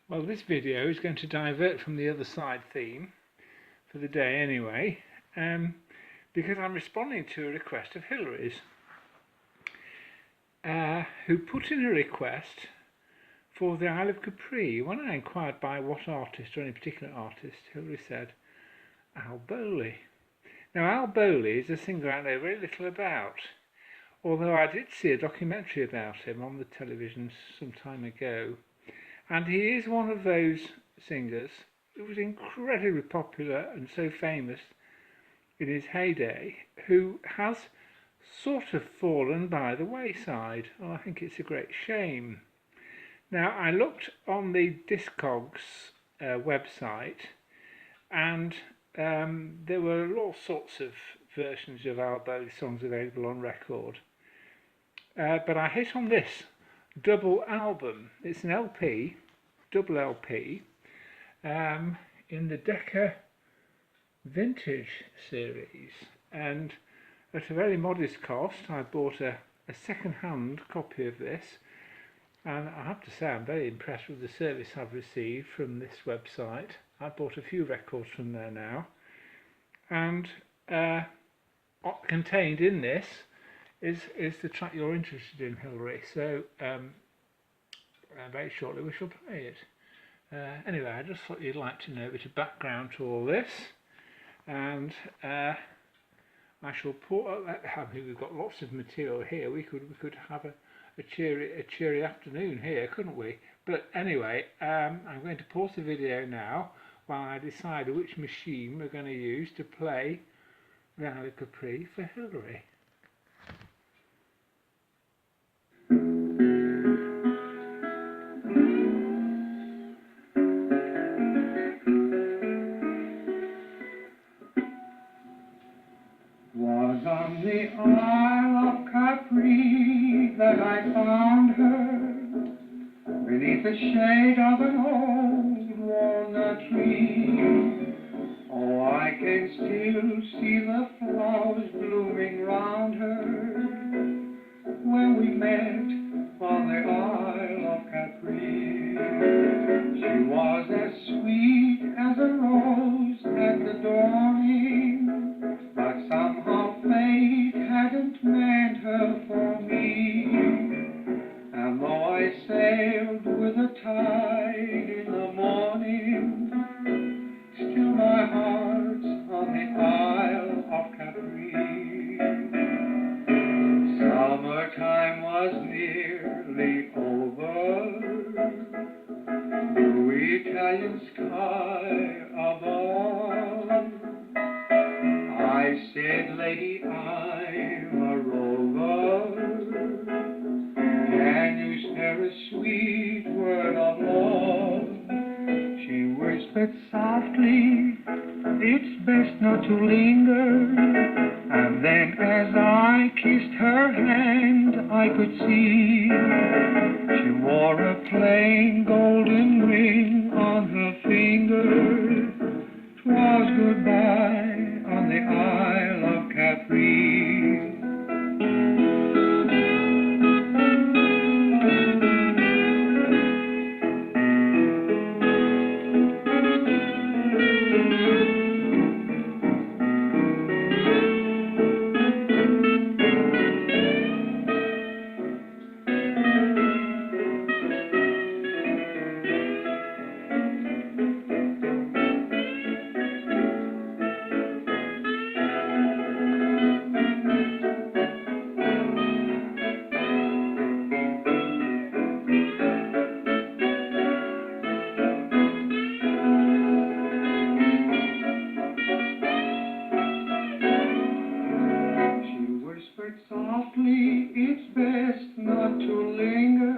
Well, this video is going to divert from the other side theme for the day anyway, because I'm responding to a request of Hillary's, who put in a request for the Isle of Capri. When I inquired by what artist or any particular artist, Hillary said Al Bowley. Now, Al Bowley is a singer I know very little about, although I did see a documentary about him on the television some time ago. And he is one of those singers who was incredibly popular and so famous in his heyday, who has sort of fallen by the wayside. And I think it's a great shame. Now, I looked on the Discogs website, and there were all sorts of versions of Al Bowley songs available on record. But I hit on this double album. It's an LP, double LP, in the Decca Vintage series, and at a very modest cost I bought a second-hand copy of this, and I have to say I'm very impressed with the service I've received from this website. I've bought a few records from there now, and contained in this is the track you're interested in, Hillary, so very shortly we shall play it. Anyway, I just thought you'd like to know a bit of background to all this, and I shall pour. I mean, we've got lots of material here. We could have a cheery afternoon here, couldn't we? But anyway, I'm going to pause the video now while I decide which machine we're going to use to play the Isle of Capri for Hillary. Was on the Isle of Capri that I found her, beneath the shade of an old walnut tree. Oh, I can still see the flowers blooming round her, when we met on the Isle of Capri. She was as sweet as a rose at the dawning, but somehow fate hadn't meant her for me. And though I sailed with the tide in the morning, still my heart's on the Isle of Capri. Summertime was nearly over, blue Italian sky above. I said, lady, I'm a rover, can you spare a sweet word of love? She whispered softly, it's best not to linger. And then as I kissed her hand, I could see she wore a plain golden ring on her finger. 'Twas goodbye on the Isle of Capri. Softly, it's best not to linger.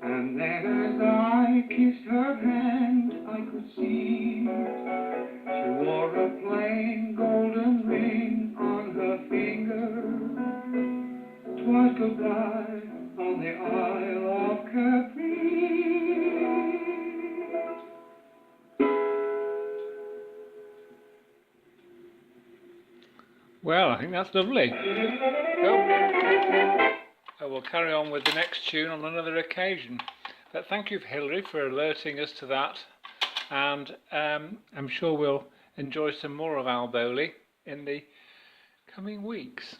And then as I kissed her hand, I could see she wore a plain golden ring on her finger. 'Twas goodbye on the Isle of Capri. Well, I think that's lovely. Oh, we'll carry on with the next tune on another occasion. But thank you, Hilary, for alerting us to that, and I'm sure we'll enjoy some more of Alboli in the coming weeks.